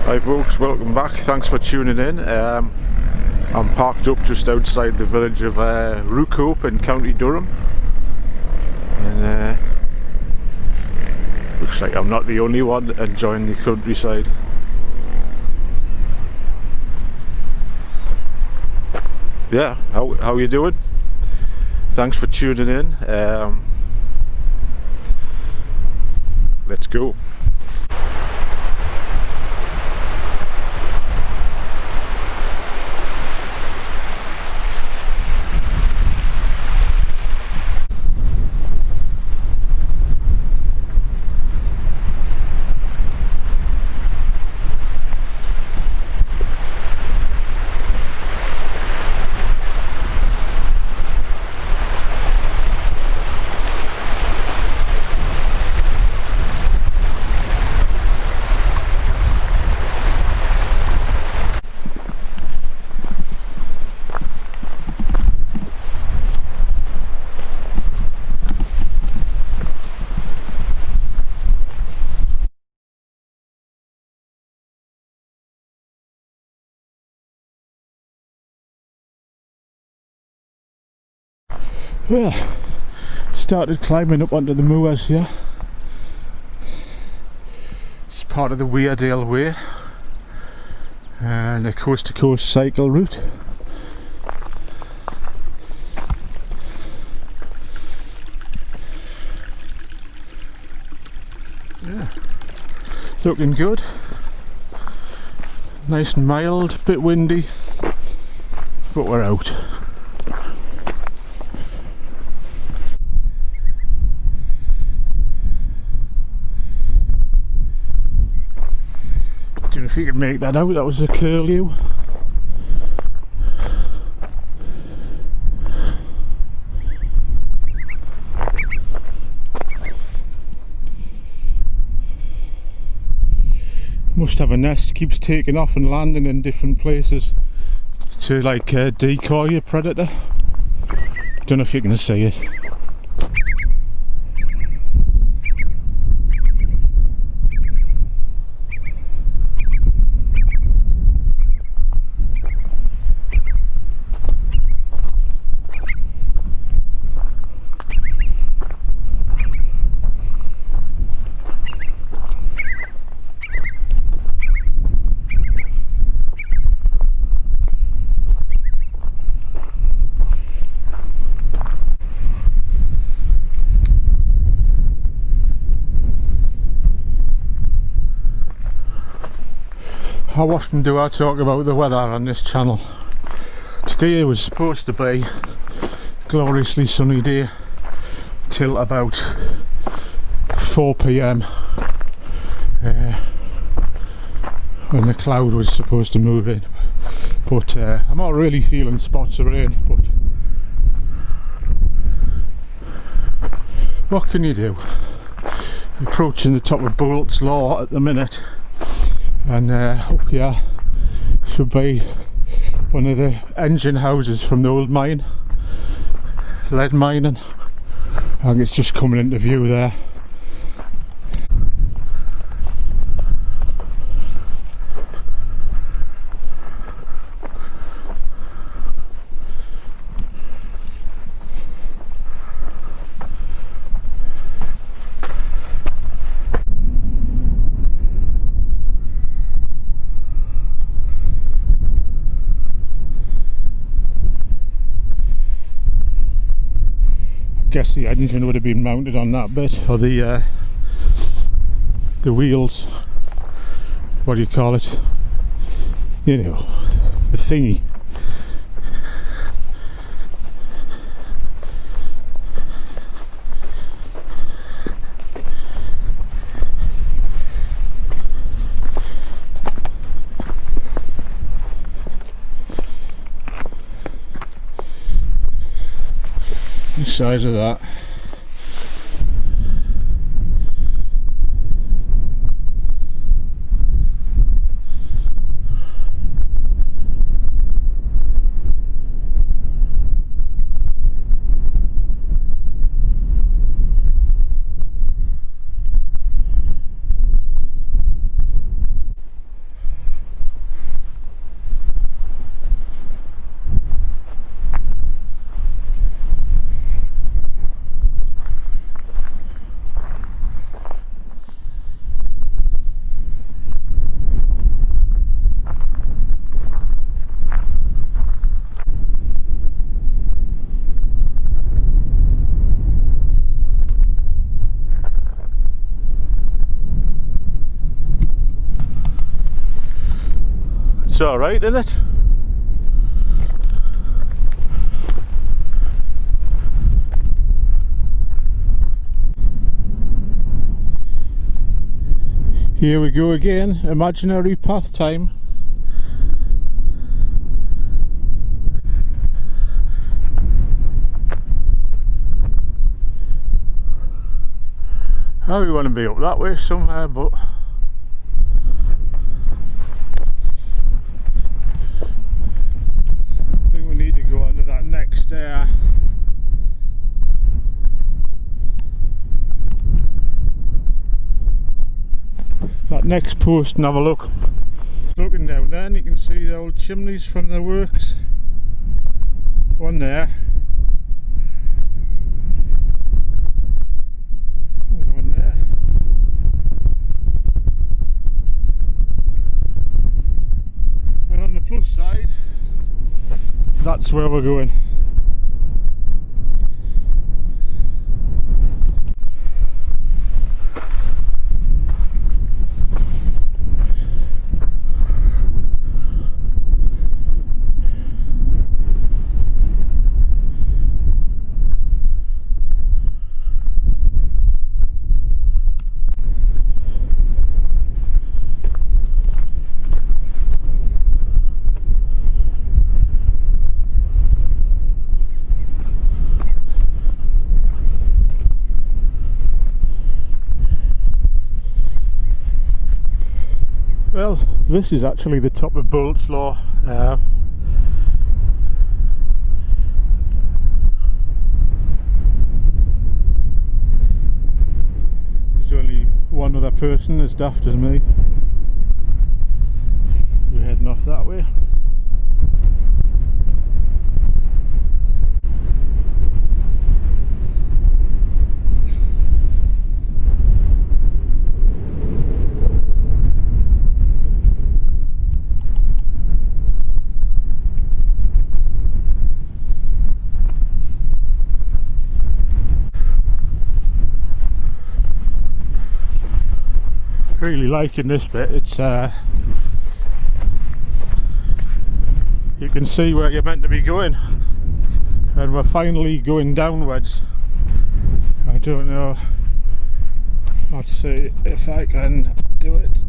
Hi folks, welcome back. Thanks for tuning in. I'm parked up just outside the village of Roocope in County Durham, and looks like I'm not the only one enjoying the countryside. Yeah, how you doing? Thanks for tuning in. Let's go. Well, started climbing up onto the moors here. It's part of the Weardale way and the coast to coast cycle route. Yeah, looking good. Nice and mild, a bit windy, but we're out. Don't know if you can make that out. That was a curlew. Must have a nest, keeps taking off and landing in different places to like decoy a predator. Don't know if you can see it. How often do I talk about the weather on this channel? Today was supposed to be a gloriously sunny day till about 4 PM when the cloud was supposed to move in, but I'm not really feeling spots of rain. But what can you do? Approaching the top of Bolt's Law at the minute, and up here should be one of the engine houses from the old mine, lead mining. I think it's just coming into view there. Guess the engine would have been mounted on that bit, or the wheels, what do you call it, you know, the thingy. The size of that. It's alright, isn't it? Here we go again, imaginary path time. Oh, we want to be up that way somewhere, but I think we need to go onto that next that next post and have a look. Looking down there and you can see the old chimneys from the works. One there. One there. And on the plus side, that's where we're going. Well, this is actually the top of Weardale. There's only one other person as daft as me. We're heading off that way. Really liking this bit. It's you can see where you're meant to be going, and we're finally going downwards. I don't know, let's see if I can do it.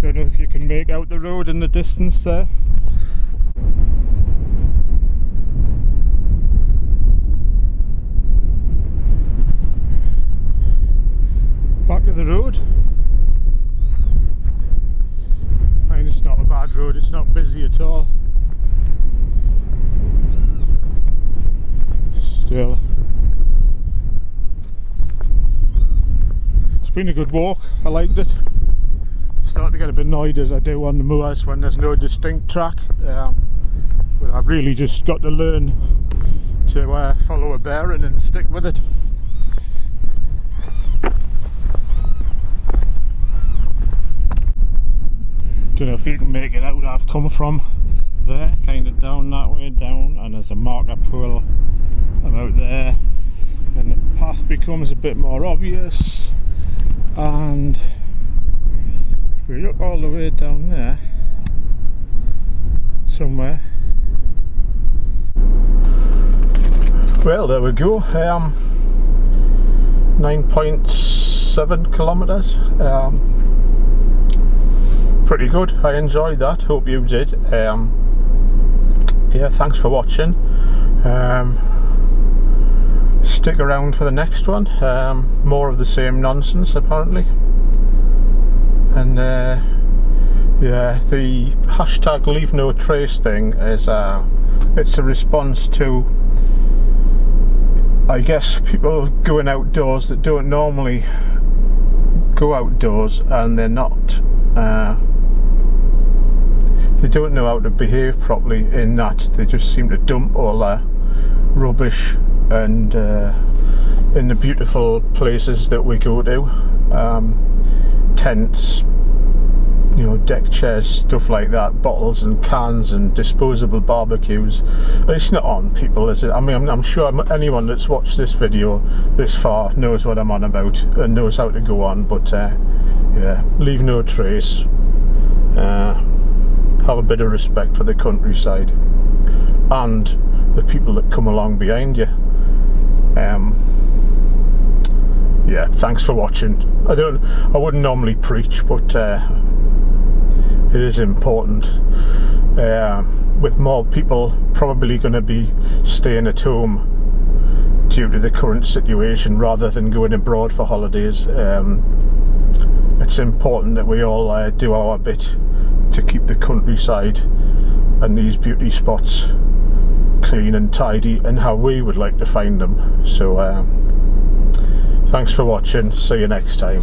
Don't know if you can make out the road in the distance there. Back to the road. I mean, it's not a bad road, it's not busy at all. Still, it's been a good walk, I liked it. Start to get a bit annoyed as I do on the moors when there's no distinct track, but I've really just got to learn to follow a bearing and stick with it. Don't know if you can make it out. I've come from there, kind of down that way down, and there's a marker pole about there, and the path becomes a bit more obvious, and if we look all the way down there somewhere, well, there we go. 9.7 kilometres. Pretty good. I enjoyed that. Hope you did. Yeah, thanks for watching. Stick around for the next one. More of the same nonsense apparently. And yeah, the hashtag leave no trace thing is it's a response to, I guess, people going outdoors that don't normally go outdoors, and they're not they don't know how to behave properly, in that they just seem to dump all their rubbish and in the beautiful places that we go to, tents, you know, deck chairs, stuff like that, bottles and cans and disposable barbecues. It's not on, people, is it? I mean, I'm sure anyone that's watched this video this far knows what I'm on about and knows how to go on, but yeah, leave no trace. Have a bit of respect for the countryside and the people that come along behind you. Yeah, thanks for watching. I wouldn't normally preach, but it is important. With more people probably going to be staying at home due to the current situation rather than going abroad for holidays, it's important that we all do our bit to keep the countryside and these beauty spots clean and tidy and how we would like to find them. So thanks for watching, see you next time.